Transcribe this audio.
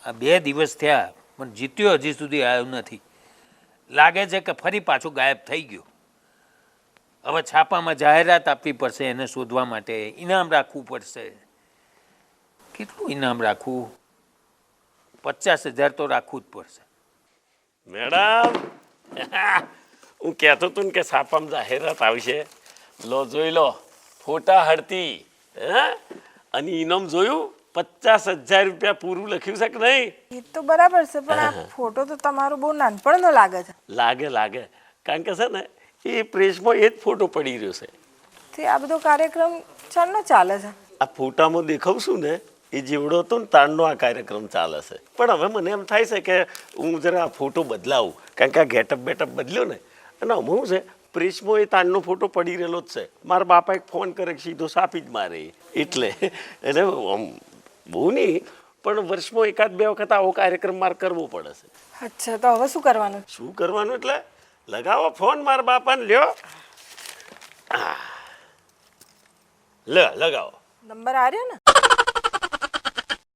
આ 2 દિવસ થયા પણ જીત્યો હજી સુધી આવ્યો નથી. લાગે છે કે ફરી પાછો ગાયબ થઈ ગયો. હવે છાપામાં જાહેરાત આપવી પડશે, એને શોધવા માટે ઇનામ રાખવું પડશે. કેટલું ઇનામ રાખવું? 50,000 તો રાખવું જ પડશે. મેડમ હું કહેતો હતો ને કે છાપામાં જાહેરાત આવશે. લો જોઈ લો, ફોટા હડતી હે અને ઇનામ જોયું. 50,000 રૂપિયા પૂરું લખ્યું છે કે નહીં? એ તો બરાબર છે, પણ આ ફોટો તો તમારો બહુ નાનપણનો લાગે છે. લાગે કારણ કે છે ને એ પ્રેસમાં એ જ ફોટો પડી રહ્યો છે. તે આ બધો કાર્યક્રમ ચાલનો ચાલે છે. આ ફોટામાં દેખાવશું ને એ જેવડો હતો ને તારનો આ કાર્યક્રમ ચાલે છે. પણ હવે મને એમ થાય છે કે હું જરા આ ફોટો બદલાવું, કારણ કે આ ગેટઅપ બેટઅપ બદલ્યો ને અને હું છે પ્રેસમાં એ તારનો ફોટો પડી રહેલો જ છે. મારા બાપા એક ફોન કરે સીધો સાપી જ મારે એટલે બહુ નહીં પણ વર્ષમાં 1-2 વખત આવો કાર્યક્રમ મારે કરવો પડે છે. અચ્છા, તો હવે શું કરવાનું? શું કરવાનું એટલે લગાવો ફોન મારા બાપાને. લ્યો લ્યો લગાવો. નંબર આ રહ્યો ને?